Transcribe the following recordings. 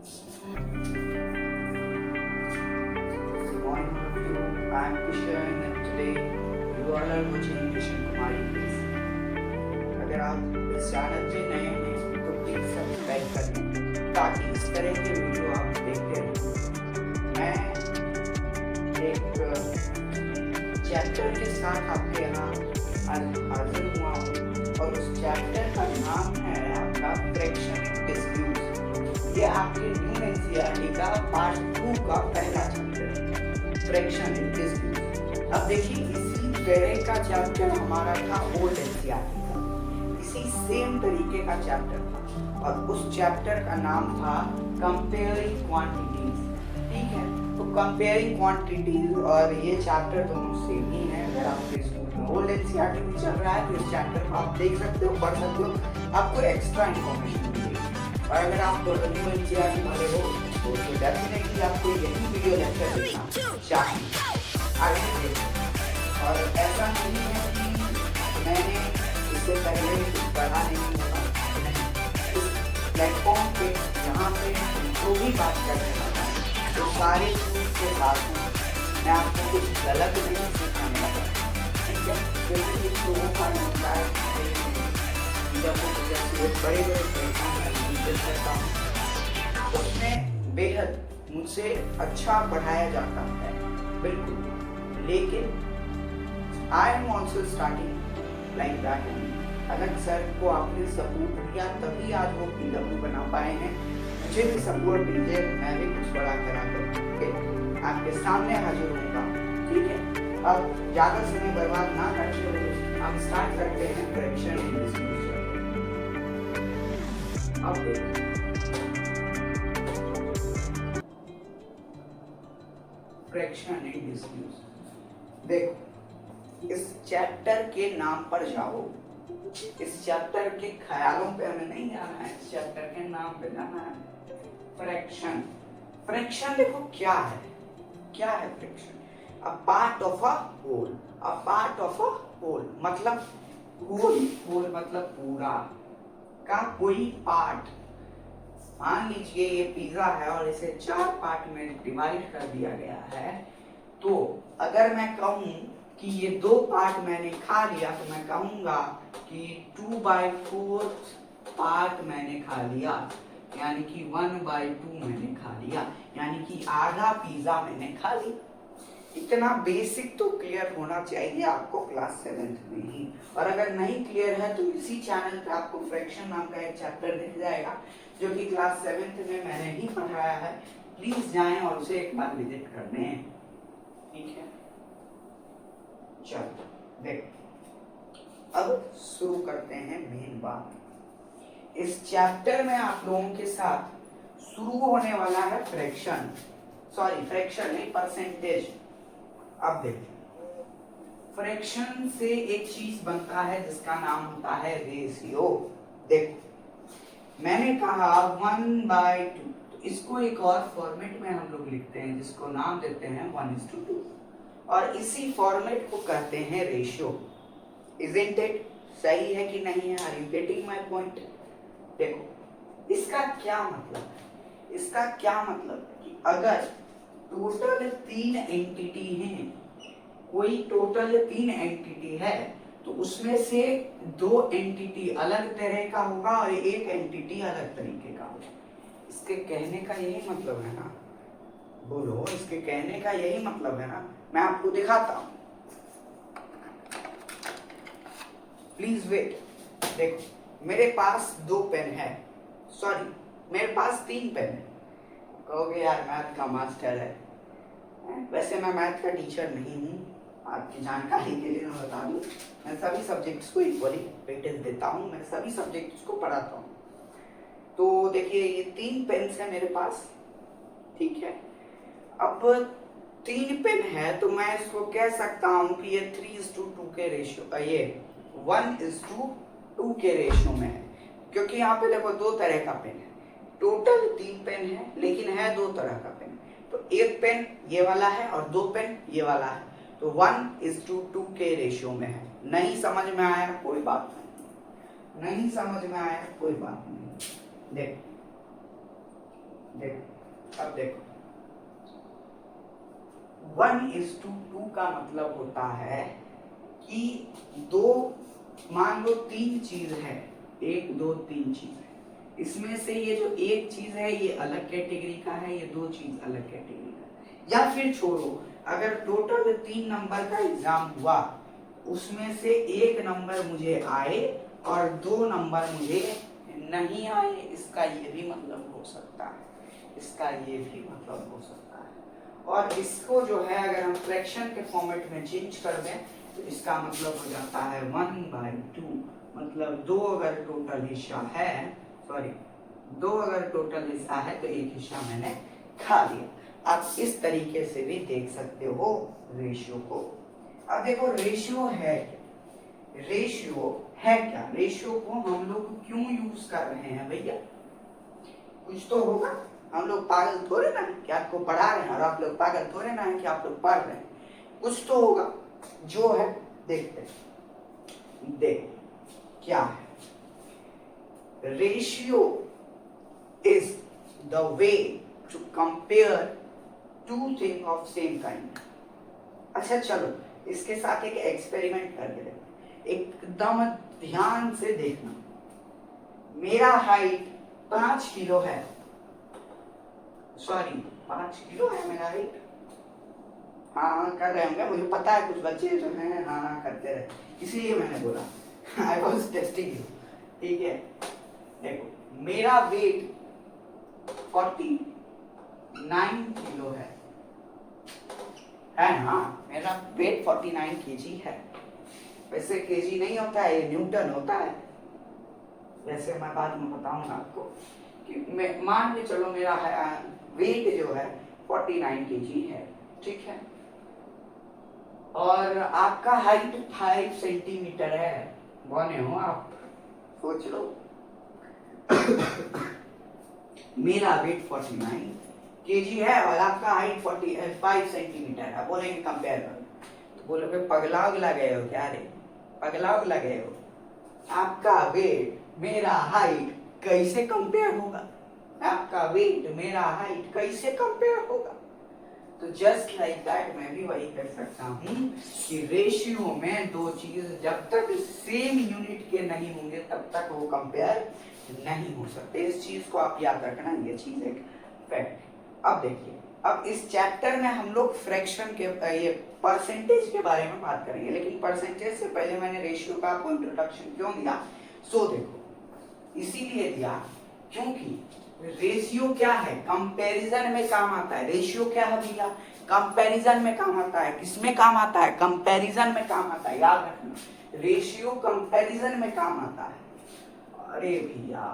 Good morning, all of you. I'm Kishan and today you all are watching Kishan Kumari Please. अगर आप इस channel पे नए हैं तो प्लीज सब्सक्राइब कर लें ताकि इस तरह के वीडियो आप देखते रहें। मैं एक चैप्टर के साथ आपके यहाँ हाजिर हुआ हूँ और उस चैप्टर का नाम है आपका फ्रैक्शन इन डिस्प्यूट। ये आपके न्यू एनसीईआरटी का पार्ट 2 का पहला चैप्टर फ्रैक्शन इन डिस्प्यूट। अब देखिए इसी तरह का चैप्टर हमारा था ओल्ड एनसीईआरटी का, इसी सेम तरीके का चैप्टर था और उस चैप्टर का नाम था कंपेयरिंग क्वांटिटीज। ठीक है, तो कंपेयरिंग क्वांटिटीज और ये चैप्टर दोनों सेम ही है। अगर आपके स्कूल में ओल्ड एनसीईआरटी में चल रहा है तो इस चैप्टर को आप देख सकते हो, पढ़ सकते हो, आपको एक्स्ट्रा इन्फॉर्मेशन मिलेगी। और अगर आप न्यू एनसीईआरटी वाले हो तो डेफिनेटली आपको यही वीडियो लेक्चर देखना चाहिए। आगे देखिए, और ऐसा नहीं है कि मैंने इससे पहले कुछ पढ़ा नहीं होगा, नहीं। इस प्लेटफॉर्म पे यहाँ पे जो भी बात कर रहे हैं तो सारे चीज के साथ मैं आपको कुछ गलत नहीं सिखाने लगा। ठीक है, क्योंकि कुछ लोगों का होता है जब वो बड़े बड़े करता हूँ उसमें बेहद मुझसे अच्छा पढ़ाया जाता है, बिल्कुल। लेकिन I am also starting like that. अगर सर को आपने सपोर्ट किया तभी आज वो PW बना पाए हैं। मुझे भी सपोर्ट दीजिए, मैं भी कुछ बड़ा करा कर आपके सामने हाजिर होऊंगा। ठीक है, अब ज्यादा समय बर्बाद ना करते हुए हम स्टार्ट करते हैं फ्रैक्शन इन डिस्प्यूट। अब फ्रैक्शन इन डिस्प्यूट देखो, इस चैप्टर के नाम पर जाओ। इस चैप्टर के ख्यालों पे हमें नहीं जाना है, इस चैप्टर के नाम पे जाना है। फ्रैक्शन, फ्रैक्शन देखो क्या है, क्या है fraction? A part of a whole, a part of a whole मतलब होल, होल मतलब पूरा का कोई पार्ट। मान लीजिए ये पिज्जा है और इसे 4 पार्ट में डिवाइड कर दिया गया है, तो अगर मैं कहूं कि ये 2 पार्ट मैंने खा लिया तो मैं कहूंगा कि 2/4 पार्ट मैंने खा लिया, यानी कि 1/2 मैंने खा लिया, यानी कि आधा पिज्जा मैंने खा लिया। इतना बेसिक तो क्लियर होना चाहिए आपको क्लास 7th में ही। और अगर नहीं क्लियर है तो इसी चैनल पे आपको फ्रैक्शन नाम का एक चैप्टर दिख जाएगा जो कि क्लास 7th में मैंने ही पढ़ाया है। प्लीज जाएं और उसे एक बार विजिट कर लें। ठीक है, चलो देखो, अब शुरू करते हैं मेन बात। इस चैप्टर में आप लोगों के साथ शुरू होने वाला है फ्रैक्शन, सॉरी फ्रैक्शन नहीं, परसेंटेज। अब देखिए, फ्रैक्शन से एक चीज बनता है जिसका नाम होता है रेशियो। देखो मैंने कहा 1/2, तो इसको एक और फॉर्मेट में हम लोग लिखते हैं जिसको नाम देते हैं 1:2 और इसी फॉर्मेट को कहते हैं रेशियो। Isn't it? सही है कि नहीं है? Are you getting my point? देखो इसका क्या मतलब है, इसका क्या मतलब है कि अगर टोटल 3 एंटिटी हैं, कोई टोटल 3 एंटिटी है तो उसमें से 2 एंटिटी अलग तरह का होगा और एक एंटिटी अलग तरीके का होगा। इसके कहने का यही मतलब है ना? बोलो, इसके कहने का यही मतलब है ना? मैं आपको दिखाता हूं, प्लीज वेट। देखो मेरे पास 2 पेन है, सॉरी मेरे पास 3 पेन है। कहोगे यार मैथ का मास्टर है, वैसे मैं मैथ का टीचर नहीं हूँ, आपकी जानकारी के लिए मैं बता दूं, मैं सभी सब्जेक्ट्स को इक्वली वेटेज देता हूँ, मैं सभी सब्जेक्ट्स को पढ़ाता हूँ। तो देखिए ये 3 पेन्स है मेरे पास। ठीक है, अब 3 पेन है तो मैं इसको कह सकता हूँ कि ये 3:2 के रेशियो, ये 1:2 के रेशियो में है, क्योंकि यहाँ पे देखो 2 तरह का पेन है। टोटल 3 पेन है लेकिन है 2 तरह का पेन। तो एक पेन ये वाला है और 2 पेन ये वाला है, तो 1:2 के रेशियो में है। नहीं समझ में आया कोई बात नहीं, नहीं समझ में आया कोई बात नहीं। देखो देखो अब देखो 1:2 का मतलब होता है कि दो, मान लो 3 चीज है, 1 2 3 चीज है, इसमें से ये जो एक चीज है ये अलग कैटेगरी का है, ये 2 चीज अलग कैटेगरी का, या फिर छोड़ो अगर टोटल 3 नंबर का एग्जाम हुआ उसमें से 1 नंबर मुझे आए और 2 नंबर मुझे नहीं आए, इसका ये भी मतलब हो सकता है, इसका ये भी मतलब हो सकता है। और इसको जो है अगर हम फ्रैक्शन के फॉर्मेट में चेंज कर दें तो इसका मतलब हो जाता है 1/2, मतलब 2 अगर टोटल हिस्सा है, सॉरी 2 अगर टोटल हिस्सा है तो 1 हिस्सा मैंने खा लिया। आप इस तरीके से भी देख सकते हो रेशियो को। अब देखो रेशियो है क्या, रेशियो है क्या, रेशियो को हम लोग क्यों यूज कर रहे हैं भैया, कुछ तो होगा, हम लोग पागल थोड़े ना कि आपको पढ़ा रहे हैं और आप लोग पागल थोड़े ना है कि आप लोग पढ़ रहे हैं, कुछ तो होगा जो है, देखते हैं। देखो क्या है, ratio is the way to compare two thing of same kind. अच्छा चलो इसके साथ एक एक्सपेरिमेंट करके देखो, एकदम ध्यान से देखना। मेरा हाइट 5 किलो है, सॉरी 5 किलो है मेरा हाइट, हाँ कर रहे होंगे, मुझे पता है कुछ बच्चे जो हैं हाँ करते रहे, इसीलिए मैंने बोला आई वॉज टेस्टिंग यू, ठीक है। देखो मेरा वेट 49 किलो है ना, मेरा वेट 49 केजी है, वैसे केजी नहीं होता है ये न्यूटन होता है, वैसे मैं बाद में बताऊंगा आपको कि मैं मान के चलो मेरा वेट जो है 49 केजी है, ठीक है, और आपका हाइट 5 सेंटीमीटर है, बने हो आप, सोच लो मेरा वेट 49 केजी है और आपका हाइट 45 सेंटीमीटर है, बोलेंगे कंपेयर करो, तो बोलोगे पगला उगला गए हो क्या रे, पगला उगला गए हो, आपका वेट मेरा हाइट कैसे कंपेयर होगा, आपका वेट मेरा हाइट कैसे कंपेयर होगा। तो जस्ट लाइक दैट मैं भी वही कर सकता हूँ कि रेशियो में 2 चीज जब तक सेम यूनिट के नहीं होंगे तब तक वो कंपेयर नहीं हो सकते, इस चीज को आप याद रखना, ये चीज एक फैक्ट। अब देखिए, अब इस चैप्टर में हम लोग फ्रैक्शन के ये परसेंटेज के बारे में बात करेंगे, लेकिन परसेंटेज से पहले मैंने रेशियो का आपको इंट्रोडक्शन क्यों दिया, सो देखो इसीलिए दिया क्योंकि रेशियो क्या है, कंपैरिजन में काम आता है, रेशियो क्या है भैया, कंपैरिजन में काम आता है, किसमें काम आता है, कंपैरिजन में काम आता है, याद रखना रेशियो कंपैरिजन में काम आता है। अरे भैया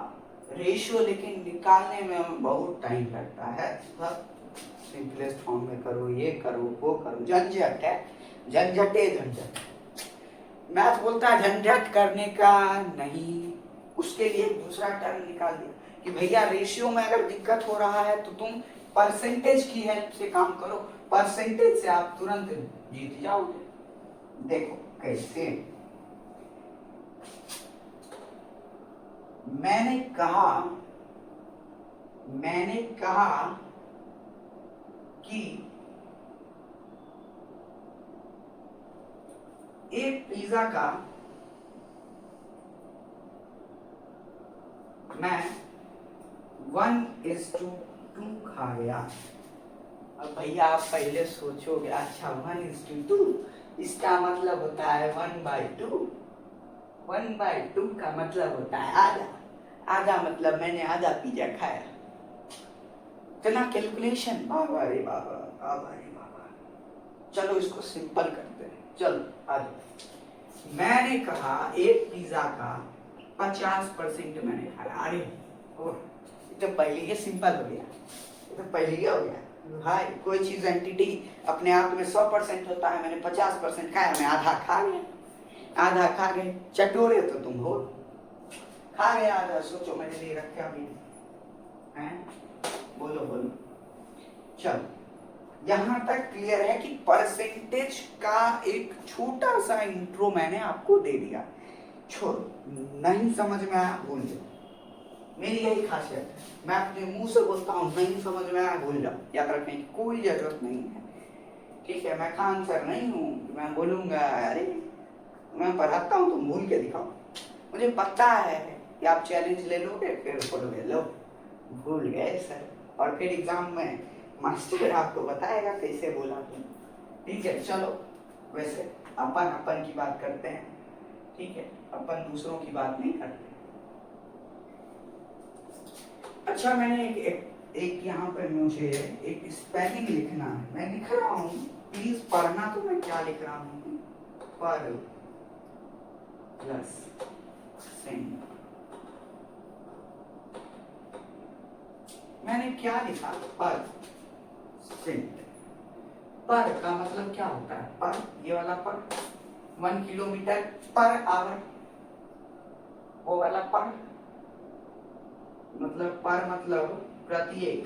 रेशियो लेकिन निकालने में बहुत टाइम लगता है, सिंपलेस्ट फॉर्म में करो, ये करो वो करो, झंझट है, झंझटे झंझट, मैथ बोलता है झंझट करने का नहीं, उसके लिए दूसरा टर्म निकाल दिया कि भैया रेशियो में अगर दिक्कत हो रहा है तो तुम परसेंटेज की हेल्प से काम करो, परसेंटेज से आप तुरंत जीत जाओगे। देखो कैसे, मैंने कहा कि एक पिज्जा का मैं 1:2 खा गया। अब भैया आप पहले सोचोगे अच्छा 1:2 इसका मतलब होता है 1/2, 1/2 का मतलब होता है आधा, आधा मतलब मैंने आधा पिज्जा खाया, इतना कैलकुलेशन, बाबा रे बाबा, बाबा रे बाबा। चलो इसको सिंपल करते हैं, चलो आज मैंने कहा एक पिज्जा का 50% मैंने खाया, अरे तो पहले ही सिंपल हो गया, तो पहले ही हो गया भाई, कोई चीज एंटिटी अपने आप में 100% होता है, मैंने 50% खाया, मैं आधा खा गया, आधा खा गए, चटोरे तो तुम हो, खा गया आधा, सोचो मैंने लिए रखा भी हैं, बोलो बोलो। चलो यहां तक क्लियर है कि परसेंटेज का एक छोटा सा इंट्रो मैंने आपको दे दिया, छोड़ो नहीं समझ में आया भूल जाओ, मेरी यही खासियत है, मैं अपने मुंह से बोलता हूँ, नहीं समझ में आया भूल जाओ, याद रखने की कोई जरूरत नहीं है। ठीक है, मैं खान सर नहीं हूँ, मैं बोलूंगा अरे मैं पढ़ाता हूँ तुम भूल के दिखाओ। मुझे पता है कि आप चैलेंज ले लोगे, फिर बोलोगे लो भूल गए सर, और फिर एग्जाम में मास्टर आपको बताएगा कैसे बोला तुम। ठीक है, चलो वैसे अपन अपन की बात करते हैं। ठीक है, अपन दूसरों की बात नहीं करते। अच्छा, मैंने एक यहाँ पर मुझे एक स्पेलिंग लिखना है, मैं लिख रहा हूँ, प्लीज पढ़ना तो मैं क्या लिख रहा हूँ। पर प्लस सेंट, मैंने क्या लिखा, पर सेंट। पर का मतलब क्या होता है, पर ये वाला पर 1 किलोमीटर पर आवर, वो वाला पर मतलब पर मतलब प्रत्येक,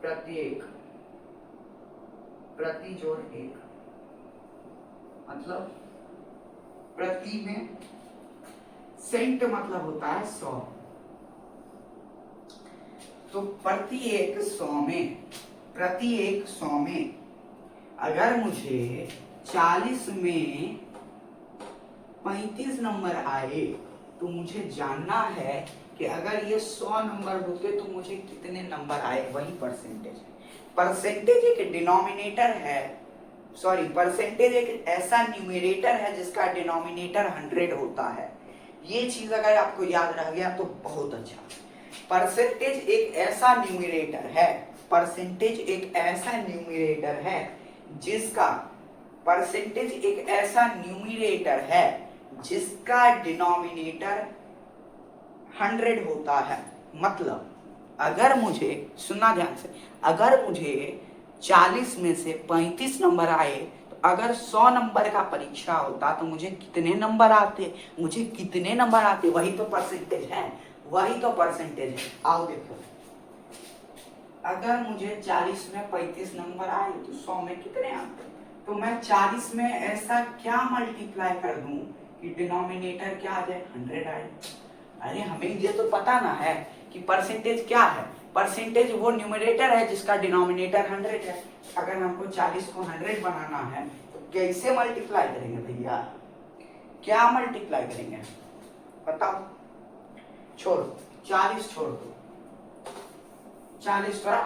प्रत्येक प्रति जोड़ एक, मतलब प्रति में, सेंट मतलब होता है 100, तो प्रति एक 100 में, प्रति एक 100 में अगर मुझे 40 में 35 नंबर आए तो मुझे जानना है कि अगर ये 100 नंबर होते तो मुझे कितने नंबर आए, वही परसेंटेज। परसेंटेज एक डिनोमिनेटर है, सॉरी परसेंटेज एक ऐसा न्यूमरेटर है जिसका डिनोमिनेटर 100 होता है। ये चीज अगर आपको याद रह गया तो बहुत अच्छा। परसेंटेज एक ऐसा न्यूमरेटर है, परसेंटेज एक ऐसा न्यूमरेटर है जिसका, परसेंटेज एक ऐसा न्यूमरेटर है जिसका डिनोमिनेटर 100 होता है। मतलब अगर मुझे, सुनना ध्यान से, अगर मुझे 40 में से 35 नंबर आए तो अगर 100 नंबर का परीक्षा होता तो मुझे कितने नंबर आते, मुझे कितने नंबर आते, वही तो परसेंटेज है, वही तो परसेंटेज है। आओ देखो, अगर मुझे 40 में 35 नंबर आए तो 100 में कितने आते, तो मैं 40 में ऐसा क्या मल्टीप्लाई कर दूं कि डिनोमिनेटर क्या आ जाए, 100 आए। अरे हमें ये तो पता ना है कि परसेंटेज क्या है। परसेंटेज वो न्यूमरेटर है जिसका डिनोमिनेटर 100 है। अगर हमको 40 को 100 बनाना है तो कैसे मल्टीप्लाई करेंगे भैया, क्या मल्टीप्लाई करेंगे बताओ। छोड़ो 40, छोड़ दो, 40 थोड़ा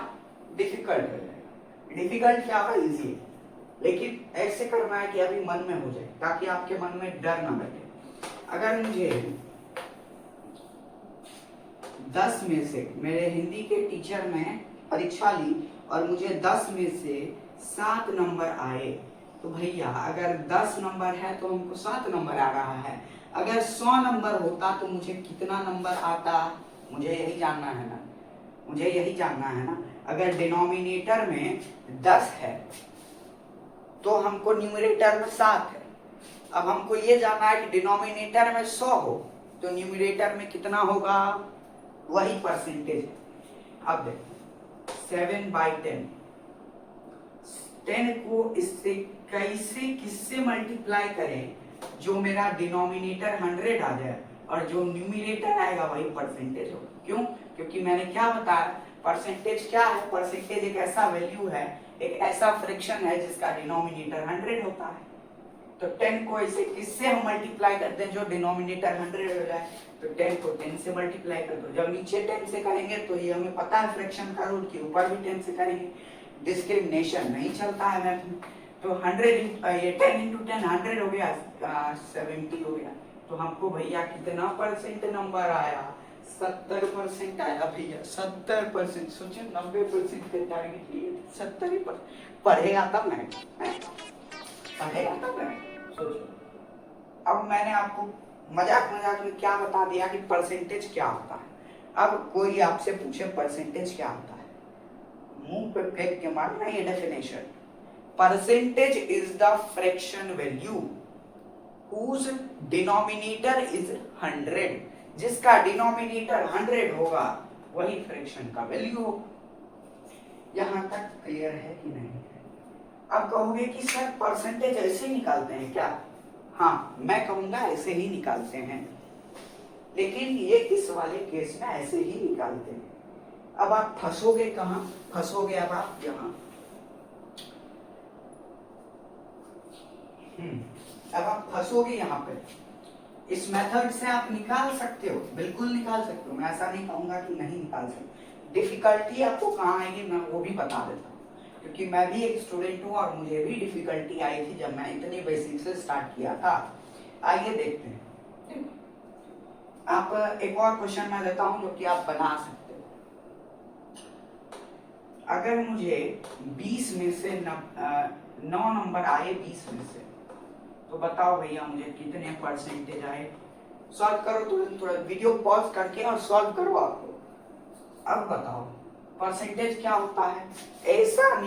डिफिकल्ट है, डिफिकल्ट क्या होगा, इजी है, लेकिन ऐसे करना है कि अभी मन में हो जाए ताकि आपके मन में डर ना बैठे। अगर मुझे 10 में से, मेरे हिंदी के टीचर ने परीक्षा ली और मुझे 10 में से 7 नंबर आए, तो भैया अगर 10 नंबर है तो हमको 7 नंबर आ रहा है। अगर 100 नंबर होता तो मुझे कितना नंबर आता, मुझे यही जानना है ना, मुझे यही जानना है ना। अगर डिनोमिनेटर में 10 है तो हमको न्यूमरेटर में 7 है। अब हमको ये जानना है कि डिनोमिनेटर में 100 हो तो न्यूमरेटर में कितना होगा, वही परसेंटेज है। अब देखो 7/10, 10 को इससे कैसे, किससे मल्टीप्लाई करें जो मेरा डिनोमिनेटर 100 आ जाए और जो न्यूमरेटर आएगा वही परसेंटेज हो। क्यों, क्योंकि मैंने क्या बताया, परसेंटेज क्या है, परसेंटेज एक ऐसा वैल्यू है, एक ऐसा फ्रैक्शन है जिसका डिनोमिनेटर 100 होता है। तो 10 को ऐसे किससे हम मल्टीप्लाई करते हैं जो डिनोमिनेटर 100 हो जाए, तो 10 को 10 से मल्टीप्लाई कर दो। जब नीचे 10 से करेंगे तो ये हमें पता है फ्रैक्शन का रूल, कि ऊपर भी 10 से करेंगे, डिस्क्रिमिनेशन नहीं चलता है मैथ में। तो 100 ये 10 into 10 100 हो गया, 70 हो गया। तो हमको भैया कितना परसेंट नंबर आया, 70% आया भैया, 70%। सोचिए 90% के टारगेट लिए 70%। पढ़ेगा तब नहीं, पढ़ेगा तब नहीं, सोचो। अब मैंने आपको मजाक मजाक में क्या बता दिया कि परसेंटेज क्या होता है। अब कोई आपसे पूछे परसेंटेज क्या होता है, मुंह पे फेंक के मारना ये definition. Percentage is the fraction value whose denominator is 100, जिसका डिनोमिनेटर 100 होगा वही फ्रैक्शन का वैल्यू होगा। यहां तक क्लियर है कि नहीं? अब कहोगे कि सर परसेंटेज ऐसे निकालते हैं क्या? हाँ, मैं कहूंगा ऐसे ही निकालते हैं। लेकिन ये इस वाले केस में ऐसे ही निकालते हैं। अब आप फंसोगे कहाँ? फंसोगे अब आप यहाँ। अब आप फंसोगे यहाँ पे। इस मेथड से आप निकाल सकते हो, बिल्कुल निकाल सकते हो, मैं ऐसा नहीं कहूंगा कि नहीं निकाल सकते। डिफिकल्टी आपको कहाँ आएगी मैं वो भी बता देता हूँ, क्योंकि मैं भी एक स्टूडेंट हूँ और मुझे भी डिफिकल्टी आई थी जब मैं इतने बेसिक से स्टार्ट किया था। आइए देखते हैं। आप एक और क्वेश्चन मैं देता हूँ जो कि आप बना सकते हो। अगर मुझे 20 में से 9 नंबर आए 20 में से, तो बताओ भैया मुझे कितने परसेंटेज आए। सॉल्व करो तुरंत तुरंत, वीडियो पॉज करके और सॉल्व करो आपको। अब बताओ परसेंटेज क्या होता है? ऐसा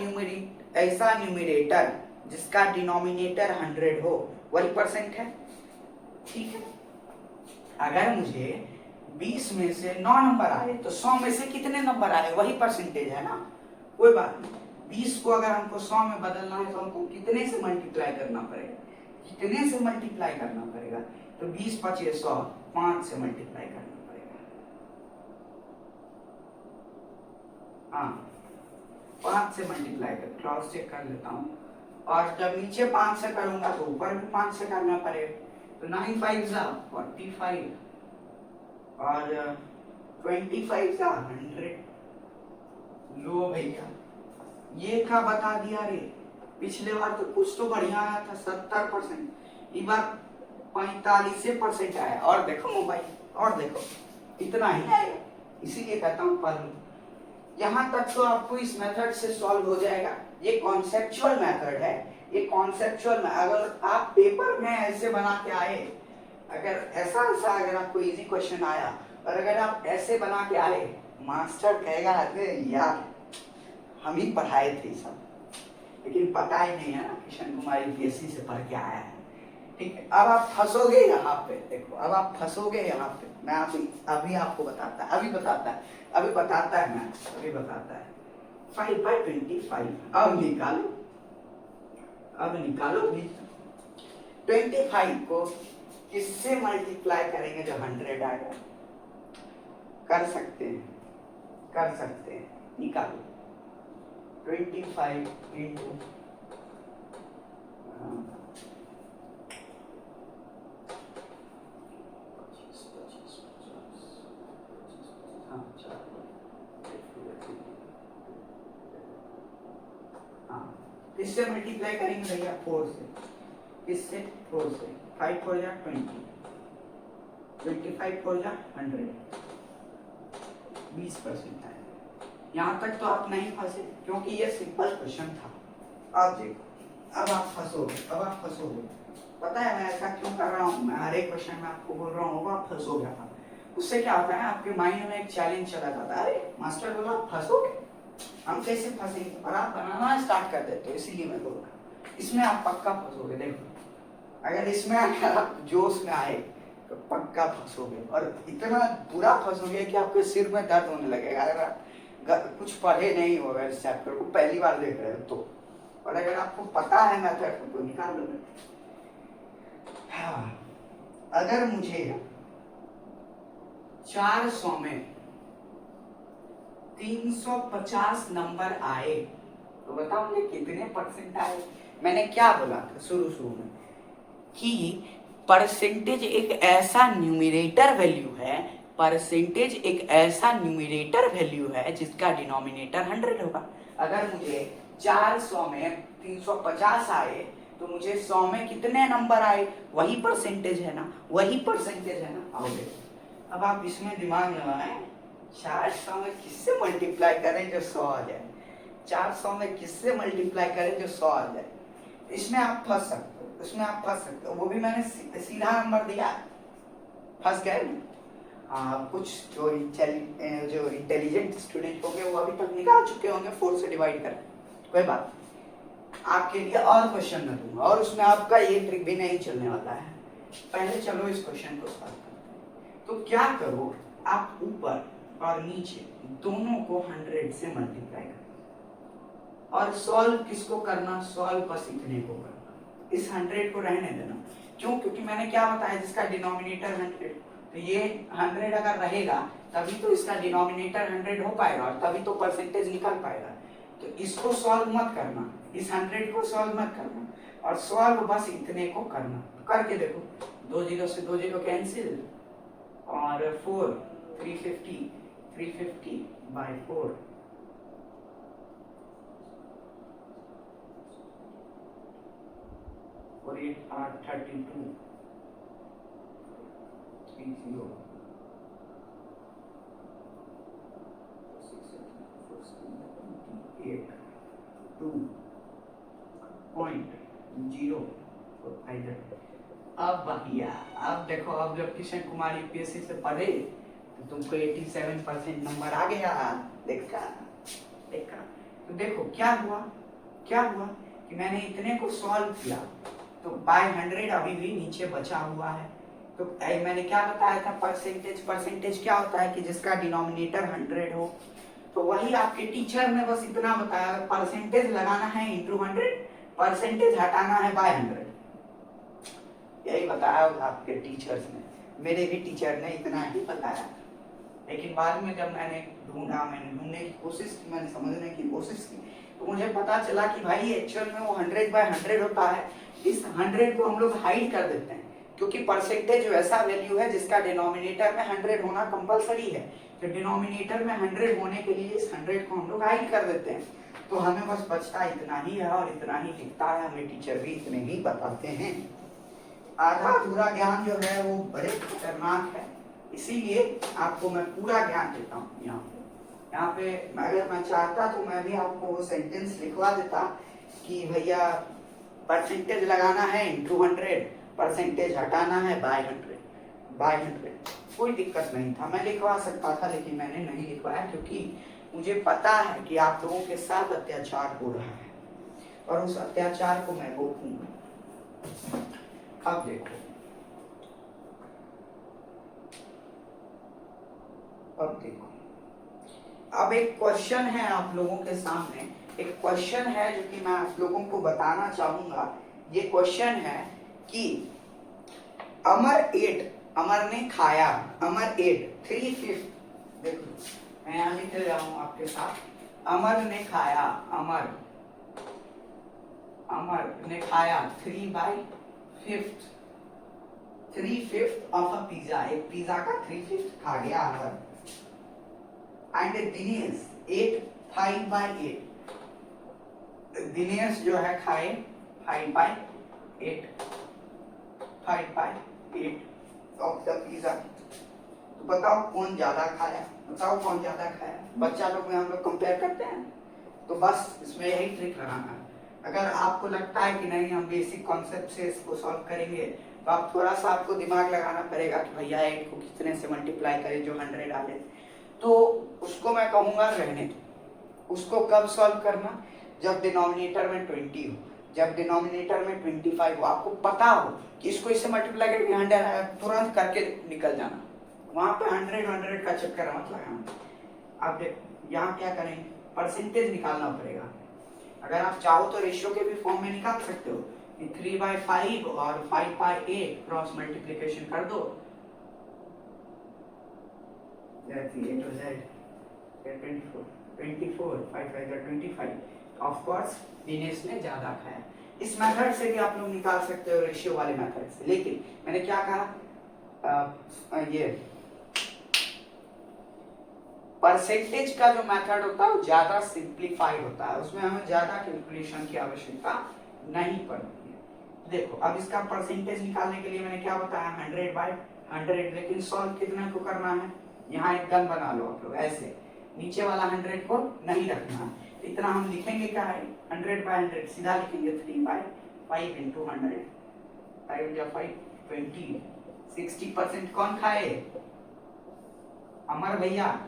न्यूमरेटर जिसका डिनोमिनेटर 100 हो वही परसेंट है। ठीक है, अगर मुझे 20 में से 9 नंबर आए तो 100 में से कितने नंबर आए वही परसेंटेज है ना, कोई बात नहीं। 20 को अगर हमको 100 में बदलना है तो हमको कितने से मल्टीप्लाई करना पड़ेगा? कितने से मल्टीप्लाई करना पड़ेगा? तो 20 × 100, 5 से मल्टीप्लाई करना पड़ेगा। हाँ, 5 से मल्टीप्लाई कर, क्रॉस चेक कर लेता हूँ। और जब नीचे 5 से करूंगा तो ऊपर भी 5 से करना पड़ेगा। तो 9 5 45 और 25 100। लो भैया, ये क्या बता दिया रे? पिछले बार तो कुछ तो बढ़िया आया था 70%, इस बार 45% आया। और देखो मोबाइल, और देखो इतना ही आएगा। इसीलिए कहता हूँ पढ़ लो। यहाँ तक तो आपको इस मेथड से सॉल्व हो जाएगा। ये कॉन्सेप्चुअल मेथड है, ये कॉन्सेप्चुअल में अगर आप पेपर में ऐसे बना के आए, अगर ऐसा अगर आपको इजी क्वेश्चन आया और अगर आप ऐसे बना के आए, मास्टर कहेगा अरे यार हम ही पढ़ाए थे सब, लेकिन पता ही नहीं है ना किशन कुमार यूपीएससी से पढ़ के आया है। ठीक है, अब आप फंसोगे यहाँ पे। देखो अब आप फंसोगे यहाँ पे। मैं अभी आपको बताता है, अभी बताता है मैं, अभी बताता है। 5/25 अब निकालो भी। 25 को किससे मल्टीप्लाई करेंगे जो 100 आएगा? कर सकते हैं, निकालो। 25 इंटू किससे मल्टीप्लाई करेंगे भैया? 4 से। किससे? 4 से। 5 4 जा 20, 25 4 जा 100, 20% आए। यहाँ तक तो आप नहीं फंसे क्योंकि ये सिंपल क्वेश्चन था। अब देखो, अब आप फंसोगे। पता है मैं ऐसा क्यों कर रहा हूँ? मैं हर एक क्वेश्चन में आपको बोल रहा हूँ आप फंसोगे। उससे क्या होता है, आपके माइंड में एक चैलेंज चला जाता है। अरे मास्टर बोला फंसोगे, हम कैसे फंसेंगे? और आप बनाना स्टार्ट कर देते हो। इसीलिए मैं बोल रहा हूँ इसमें आप पक्का फंसोगे। देखो अगर इसमें आप जोश में आए तो पक्का फंसोगे, और इतना बुरा फंसोगे कि आपके सिर में दर्द होने लगेगा। अगर कुछ पढ़े नहीं हो, अगर इस चैप्टर को पहली बार देख रहे हो तो, और अगर आपको पता है मेथड तो निकाल दोगे। हाँ, अगर मुझे 400 में 350 नंबर आए तो बताओ मुझे कितने परसेंट आए? मैंने क्या बोला था शुरू में कि परसेंटेज एक ऐसा न्यूमरेटर वैल्यू है जिसका डिनोमिनेटर 100 होगा। अगर मुझे 400 में 350 आए तो मुझे 100 में कितने नंबर आए? वही परसेंटेज है ना। आओ देखो, अब आप इसमें दिमाग लगाएं। 400 में किससे मल्टीप्लाई करें जो 100 आ जाए? 400 में किससे मल्टीप्लाई करें जो 100 आ जाए? इसमें आप फंस सकते हो। वो भी मैंने सीधा नंबर दिया, फंस गए ना। कुछ जो इंटेलिजेंट स्टूडेंट होंगे वो अभी तक निकाल चुके होंगे 4 से डिवाइड कर। कोई बात, आपके लिए और क्वेश्चन मैं दूंगा और उसमें आपका ये ट्रिक भी नहीं चलने वाला है। पहले चलो इस क्वेश्चन को सॉल्व करते हैं। तो क्या करो, आप ऊपर और नीचे दोनों को 100 से मल्टीप्लाई करो। और सॉल्व किसको करना? सॉल्व बस इतने को करना, इस 100 को रहने देना। क्यों? क्योंकि मैंने क्या बताया, जिसका डिनोमिनेटर 100 तो ये 100 अगर रहेगा तभी तो इसका डिनोमिनेटर 100 हो पाएगा और तभी तो परसेंटेज निकल पाएगा। तो इसको सॉल्व मत करना, इस 100 को सॉल्व मत करना, और सॉल्व बस इतने को करना। करके देखो, 2 0 से 2 0 कैंसिल, और 4 350 बाय 4, और 8 8 32 3 0 8 2.0। अब भैया अब देखो, अब जब किशन कुमार यूपीएससी से पढ़े तो तुमको 87% नंबर आ गया। देखा देखा। तो देखो क्या हुआ कि मैंने इतने को सॉल्व किया तो बाय 100 अभी भी नीचे बचा हुआ है। तो मैंने क्या बताया था, परसेंटेज क्या होता है कि जिसका डिनोमिनेटर 100 हो। तो वही आपके टीचर ने बस इतना बताया, परसेंटेज लगाना है इंटू 100, परसेंटेज हटाना है बाय 100। यही बताया आपके टीचर्स ने, मेरे भी टीचर ने इतना ही बताया। लेकिन बाद में जब मैंने ढूंढने की कोशिश की, मैंने समझने की कोशिश की, तो मुझे पता चला कि भाई एक्चुअल में वो 100/100 होता है। इस 100 को हम लोग हाइड कर देते हैं, क्योंकि परसेंटेज वैसा वैल्यू है जिसका डिनोमिनेटर में 100 होना कंपलसरी है। तो डिनोमिनेटर में 100 होने के लिए इस 100 को हम लोग हाइड कर देते हैं। तो हमें बस बचता इतना ही है और इतना ही दिखता है, हमें टीचर भी इतने ही बताते हैं। आधा अधूरा ज्ञान जो है वो बड़े खतरनाक है, इसीलिए आपको मैं पूरा ज्ञान देता हूँ। यहाँ पे अगर मैं चाहता तो मैं भी आपको वो सेंटेंस लिखवा देता कि भैया परसेंटेज लगाना है इंटू 100, परसेंटेज हटाना है बाय 100। कोई दिक्कत नहीं था, मैं लिखवा सकता था, लेकिन मैंने नहीं लिखवाया क्योंकि मुझे पता है कि आप लोगों के साथ अत्याचार हो रहा है और उस अत्याचार को मैं रोकूंगा। अब देखो, अब एक क्वेश्चन है आप लोगों के सामने, एक क्वेश्चन है जो कि मैं आप लोगों को बताना चाहूंगा। ये क्वेश्चन है कि अमर ने खाया, अमर 3/5, देखो मैं यहाँ लिख रहा हूँ आपके साथ, अमर ने खाया 3/5 ऑफ अ पिज्जा, एक पिज्जा का 3/5 खा गया अमर। एंड दिनेश एट 5/8, दिनेश जो है खाए 5/8 ऑफ द पिज्जा। तो बताओ कौन ज्यादा खाया, बच्चा लोग में हम लोग कंपेयर करते हैं। तो बस इसमें यही ट्रिक लगाना है। अगर आपको लगता है कि नहीं हम बेसिक कॉन्सेप्ट से इसको सॉल्व करेंगे, तो आप थोड़ा सा आपको दिमाग लगाना पड़ेगा कि भैया 8 को कितने से मल्टीप्लाई करें जो 100 आ जाए। तो उसको मैं कहूँगा रहने दो। उसको कब सॉल्व करना, जब डिनोमिनेटर में 20 हो, जब डिनोमिनेटर में 25 हो, आपको पता हो कि इसको इससे मल्टीप्लाई करके 100 आएगा, तुरंत करके निकल जाना। वहां पे 100 का चक्कर मत लगाना। आप देखो यहाँ क्या करेंगे, परसेंटेज निकालना पड़ेगा। अगर आप चाहो तो रेशियो के भी फॉर्म में निकाल सकते हो, 3/5 और 5/8 क्रॉस मल्टीप्लिकेशन कर दो, 24 5/5 ऑफ कोर्स दिनेश ने ज्यादा खाया। इस मेथड से भी आप लोग निकाल सकते हो, रेशियो वाले मेथड से। लेकिन मैंने क्या कहा, ये परसेंटेज का जो मेथड होता है वो ज्यादा सिंप्लीफाइड होता है, उसमें हमें ज्यादा कैलकुलेशन की आवश्यकता नहीं पड़ती है। देखो अब इसका परसेंटेज निकालने के लिए मैंने क्या बताया, 100/100, लेकिन सॉल्व कितना को करना है, यहाँ एक गन बना लो आप लोग ऐसे, नीचे वाला 100 को नहीं रखना। इतना हम लिखेंगे क्या है, 100/100 सीधा लिखेंगे 3/5 इंटू 100, 5 20, 60% कौन खाए, अमर भैया।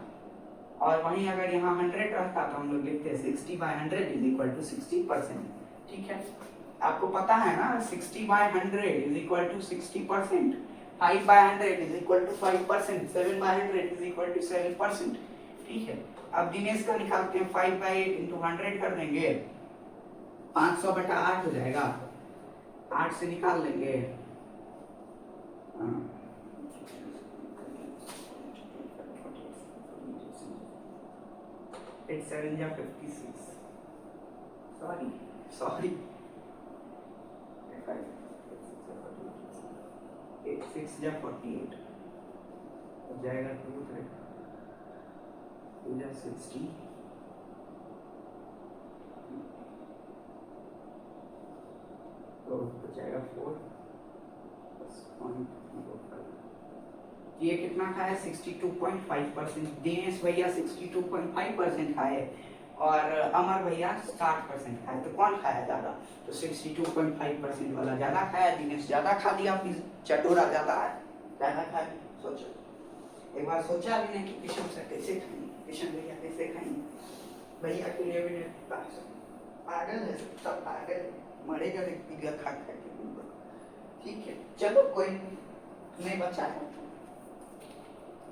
और वहीं अगर यहाँ 100 रहता तो हम लोग लिखते 60/100 इज इक्वल टू 60%। ठीक है, आपको पता है ना 60/100 is equal to 60%, 5/100 is equal to 5%, 7/100 is equal to 7%। ठीक है, अब दिनेश का निकालते हैं, 5/8 इंटू 100 कर देंगे, 500/8 हो जाएगा, 8 से निकाल लेंगे, 8 7 जा 56, सॉरी 8 6 जा 48 हो जाएगा 2 जा 60 तो हो जाएगा 4 ये कितना खाया 62.5%। दिनेश भैया 62.5% खाए और अमर भैया 60% खाए। तो कौन खाया ज्यादा? तो 62.5% वाला ज्यादा खाया, दिनेश ज्यादा खा लिया, चटोरा ज्यादा है, ज्यादा खा लिया। सोचो एक बार सोचा भी नहीं कि किशन से कैसे खाएंगे, किशन भैया कैसे खाएंगे? भैया के लिए भी पागल है, सब पागल मरेगा पिज्जा खा खा के। ठीक है चलो कोई नहीं बचा है,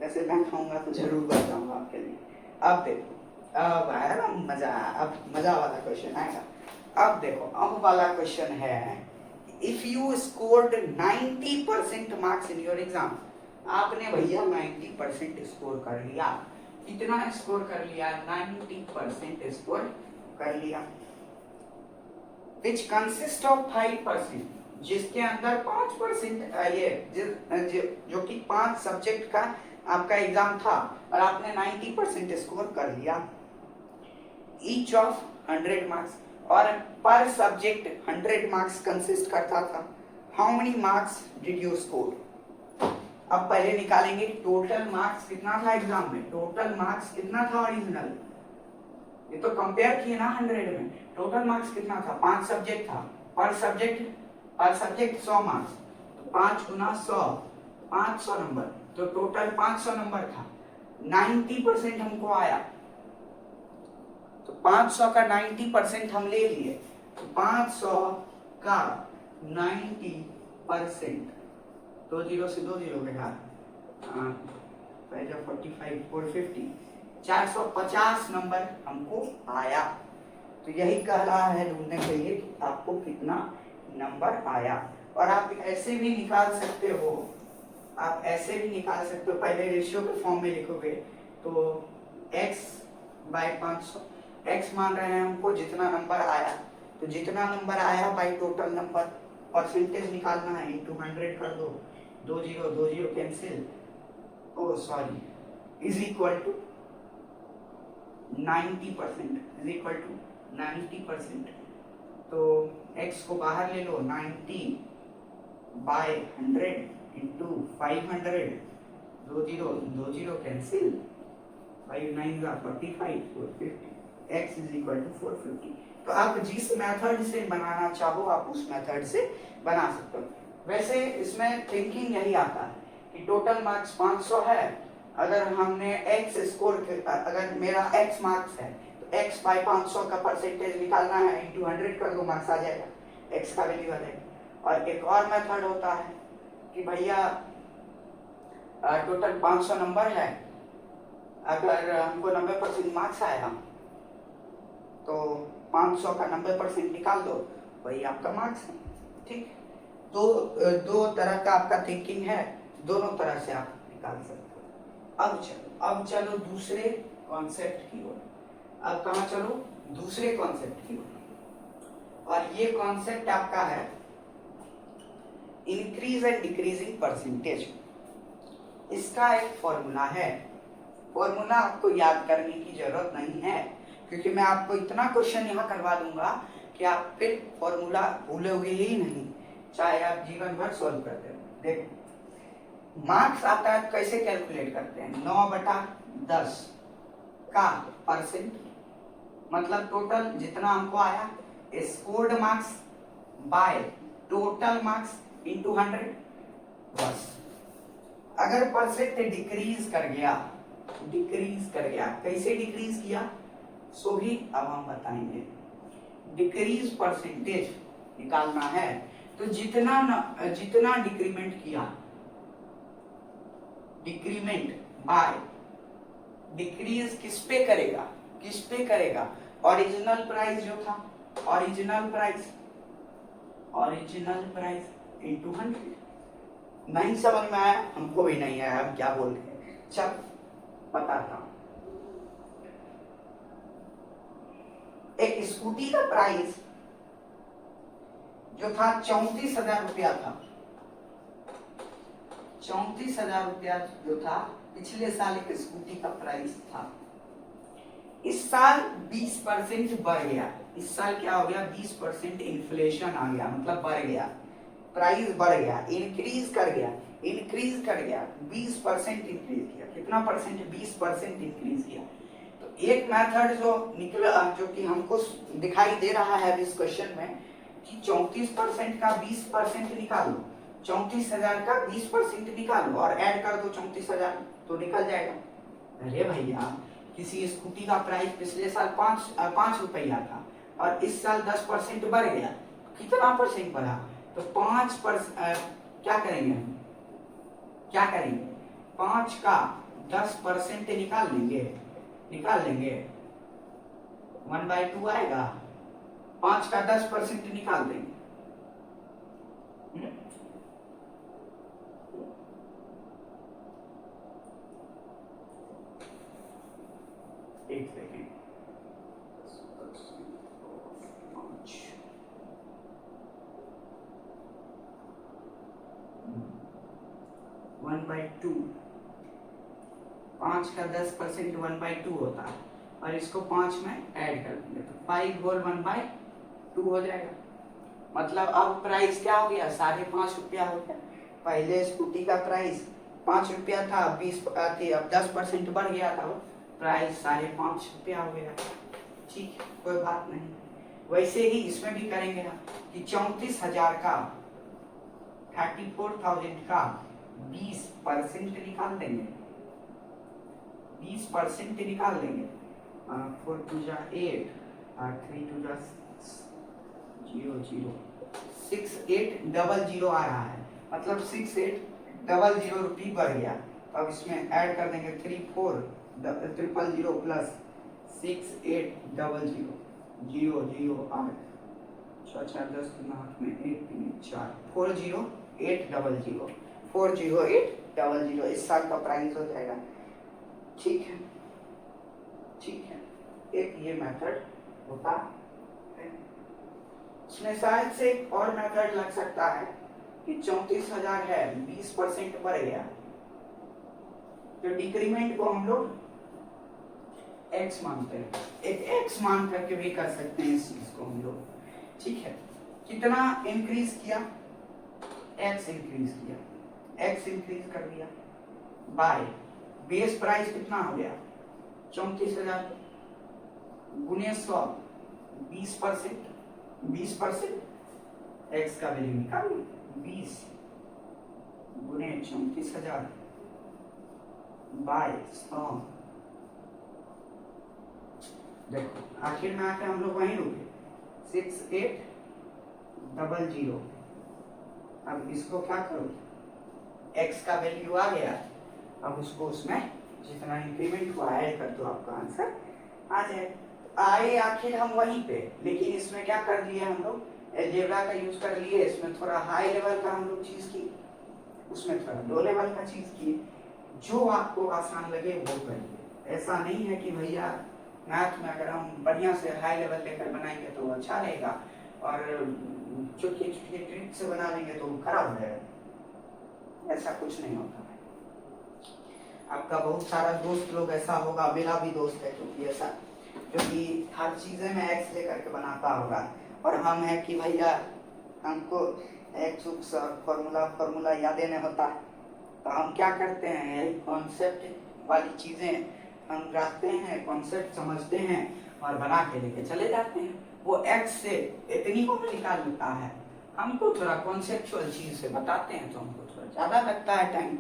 वैसे मैं खाऊंगा तो जरूर बताऊंगा आपके लिए। अब देखो, अब आया ना मजा, अब मजा वाला क्वेश्चन आएगा। अब देखो अब वाला क्वेश्चन है, if you scored 90% marks in your exam, आपने भैया 90% स्कोर कर लिया। कितना स्कोर कर लिया? 90% स्कोर कर लिया। विच कंसिस्ट ऑफ 5%, जिसके अंदर 5% ये जो कि 5 सब्जेक्ट का आपका एग्जाम था और आपने 90% स्कोर कर लिया। ईच ऑफ 100 मार्क्स, और पर सब्जेक्ट 100 मार्क्स कंसिस्ट करता था। How many marks did you score? अब पहले निकालेंगे टोटल मार्क्स कितना था एग्जाम में, टोटल मार्क्स कितना था ओरिजिनल, ये तो कंपेयर किए ना 100 में। टोटल मार्क्स कितना था? 5 सब्जेक्ट था, पर सब्जेक्ट 100 मार्क्स, तो 5 गुना 100 500 नंबर, तो टोटल 500 नंबर था। 90% हमको आया, तो 500 का 90% हम ले लिए, तो 500 का 90%, 2 जीरो से 2 जीरो घटा 45 450, 450 नंबर हमको आया। तो यही कह रहा है ढूंढने के लिए कि आपको कितना नंबर आया। और आप ऐसे भी निकाल सकते हो, आप ऐसे भी निकाल सकते हो, पहले रेशियो के फॉर्म में लिखोगे तो x बाय 500, x मान रहे हैं हमको जितना नंबर आया, तो जितना नंबर आया बाय टोटल नंबर, परसेंटेज निकालना है, इंटू 100 कर दो, 2 zero cancel, oh sorry, is equal to 90%, is equal to 90%। तो x को बाहर ले लो, 90 by 100 into 500, 2 zero cancel, 5 9 45, 450, x is equal to 450। तो आप जिस मेथड से बनाना चाहो आप उस मेथड से बना सकते हो। वैसे इसमें थिंकिंग यही आता है कि टोटल मार्क्स 500 है, अगर हमने x स्कोर, अगर मेरा x मार्क्स है तो x बाय 500 का परसेंटेज निकालना है, इंटू 100 कर दो, मार्क्स आ जाएगा, x का वैल्यू आ जाएगा। और एक और मेथड होता है कि भैया टोटल 500 नंबर है, अगर हमको 90% मार्क्स आया तो 500 का 90% निकाल दो, वही आपका मार्क्स है। ठीक, दो तरह का आपका थिंकिंग है, दोनों तरह से आप निकाल सकते हो। अब चलो दूसरे कॉन्सेप्ट की ओर। अब कहाँ चलो? दूसरे कॉन्सेप्ट की ओर। और ये कॉन्सेप्ट आपका है इंक्रीज एंड डिक्रीजिंग परसेंटेज। इसका एक फॉर्मूला है, फॉर्मूला आपको याद करने की जरूरत नहीं है, क्योंकि मैं आपको इतना क्वेश्चन यहाँ करवा दूंगा कि आप फिर फॉर्मूला भूलोगे ही नहीं, चाहे आप जीवन भर सॉल्व करते हो। देखो मार्क्स आता है कैसे कैलकुलेट करते हैं, 9/10 का परसेंट, मतलब टोटल जितना हमको आया, scored marks by total marks into 100। बस अगर परसेंट डिक्रीज कर गया, कैसे डिक्रीज किया सो भी अब हम बताएंगे। डिक्रीज परसेंटेज निकालना है तो जितना डिक्रीमेंट किया, डिक्रीमेंट बाय डिक्रीज किस पे करेगा, ओरिजिनल प्राइस जो था, ओरिजिनल प्राइस इंटू 100। नहीं समझ में आया? हमको भी नहीं आया, हम क्या बोल रहे हैं, चल बताता हूं। एक स्कूटी का प्राइस जो था 34,000 रुपया था, 34,000 रुपया जो था पिछले साल एक स्कूटी का प्राइस था। इस साल 20% बढ़ गया। इस साल क्या हो गया, 20% इन्फ्लेशन आ गया, मतलब बढ़ गया, प्राइस बढ़ गया, इंक्रीज कर गया, 20% इंक्रीज किया। कितना परसेंट, 20% इंक्रीज किया। तो एक मेथड जो निकला, जो कि हमको दिखाई दे रहा है इस क्वेश्चन में, कि 34% का 20% निकालो, 34,000 का 20% निकालो और ऐड कर दो 34,000, तो निकल जाएगा। अरे भैया, किसी स्कूटी का प्राइस पिछले साल 5 रुपया था और इस साल 10% बढ़ गया, कितना परसेंट बढ़ा, तो 5%। क्या करेंगे हम, क्या करेंगे, 5 का 10% निकाल लेंगे, 1/2 आएगा, 5 का 10% निकाल देंगे। एक सेकेंड, 1/2, 5 का 10% 1/2 होता है और इसको 5 में ऐड कर देंगे तो 5 होल 1/2 हो जाएगा। मतलब अब प्राइस क्या हो गया, 5.5 रुपया हो गया। पहले स्कूटी का प्राइस 5 रुपया था, 20 अब 10% बढ़ गया था, प्राइस 5.5 रुपया हो गया। ठीक, कोई बात नहीं। वैसे ही इसमें भी करेंगे हम कि 34,000 का, 34,000 का 20% निकाल देंगे, 20% निकाल देंगे। 4 2 जा 8 और 3 2 जा 0 0, 6800 आ रहा है, मतलब 6800 रुपये बढ़ गया। अब इसमें ऐड कर देंगे 34,000 प्लस 6800, 0 0 8 6 4 10 8 में 1 3 4, 40800, 40800 इस साल का प्राइस हो जाएगा। ठीक है, ठीक है, एक ये मेथड होता है। इसमें शायद से एक और मेथड लग सकता है कि 34,000 है, 20% बढ़ गया, तो डिक्रीमेंट को हम लोग x मानते हैं, एक x मान करके भी कर सकते हैं इस चीज को हम लोग। ठीक है, कितना इंक्रीज किया, x इंक्रीज किया, x इंक्रीज कर दिया बाय बेस प्राइस कितना हो गया, 34,000 गुने 100, 20%, 20% x का वैल्यू निकाल 20 गुने 34,000 बाय 100। देखो आखिर में आके हम लोग वहीं रुके, 6800। अब इसको क्या करो, x का वैल्यू आ गया, अब उसको उसमें जितना इंक्रीमेंट को ऐड कर दो, आपका आंसर आ जाए। आए आखिर हम वहीं पे, लेकिन इसमें क्या कर दिए हम लोग, अलजेब्रा का यूज कर लिए। इसमें थोड़ा हाई लेवल का हम लोग चीज की, उसमें थोड़ा लो लेवल का चीज की। जो आपको आसान लगे वो करिए। ऐसा नहीं है कि भैया मैथ में अगर हम बढ़िया से हाई लेवल लेकर बनाएंगे तो अच्छा रहेगा और छोटे छोटे ट्रिक से बना लेंगे तो खराब हो जाएगा। ऐसा कुछ नहीं होता है। आपका बहुत सारा दोस्त लोग ऐसा होगा, मेरा भी दोस्त है क्योंकि ऐसा, जो कि हर चीजें में एक्स लेकर के बनाता होगा, और हम है कि भैया हमको एक्स फॉर्मूला याद नहीं होता, तो हम क्या करते हैं, कॉन्सेप्ट वाली चीजें हम रखते हैं, कॉन्सेप्ट समझते हैं और बना के लेके चले जाते हैं। वो एक्स से इतनी को निकाल लेता है, हमको थोड़ा कॉन्सेप्चुअल चीज से बताते हैं तो हमको थोड़ा ज्यादा लगता है, टाइम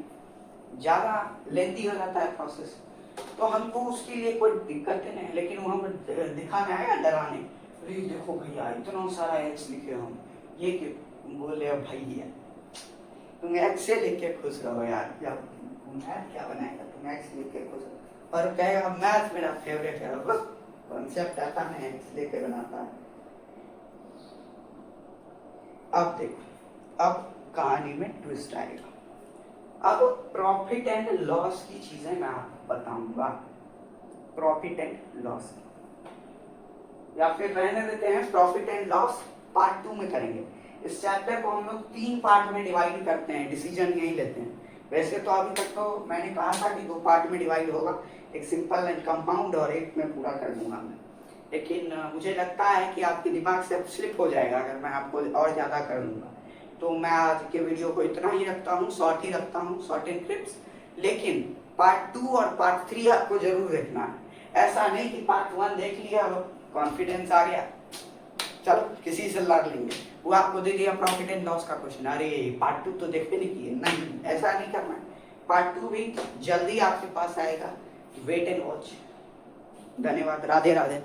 ज्यादा लेंथी हो जाता है प्रोसेस, तो हमको उसके लिए कोई दिक्कत नहीं है। लेकिन वो हम दिखाने आएगा डराने, अरे देखो भैया इतना सारा एक्स लिखे हम, ये क्यों बोले भैया तुम एक्स से लेके खुश रहो यार, जब मैथ क्या बनाएगा तुम एक्स लेके खुश रहो, और कहेगा मैथ मेरा फेवरेट है, कॉन्सेप्ट आता है एक्स लेके बनाता है। अब देखो, अब कहानी में ट्विस्ट आएगा। अब प्रॉफिट एंड लॉस की चीजें मैं आपको बताऊंगा, प्रॉफिट एंड लॉस। या फिर रहने देते हैं, प्रॉफिट एंड लॉस पार्ट 2 में करेंगे। इस चैप्टर को हम लोग 3 पार्ट में डिवाइड करते हैं, डिसीजन यही लेते हैं। वैसे तो अभी तक तो मैंने कहा था कि 2 पार्ट में डिवाइड होगा, एक सिंपल एंड कंपाउंड और एक में पूरा कर दूंगा मैं। लेकिन मुझे लगता है कि आपके दिमाग से स्लिप हो जाएगा अगर मैं आपको और ज़्यादा कर दूंगा। तो मैं आज के वीडियो को इतना ही रखता हूँ, शॉर्ट ही रखता हूँ, शॉर्ट एंड क्लिप्स। लेकिन पार्ट 2 और पार्ट 3 आपको जरूर देखना है। ऐसा नहीं कि पार्ट 1 देख लिया और कॉन्फिडेंस आ गया, चलो किसी से लड़ लेंगे, वो आपको दे दिया प्रॉफिट एंड लॉस का क्वेश्चन, अरे पार्ट 2 तो देखते नहीं किए। नहीं, ऐसा नहीं करना है। पार्ट 2 भी जल्दी आपके पास आएगा, वेट एंड वॉच। धन्यवाद, राधे राधे।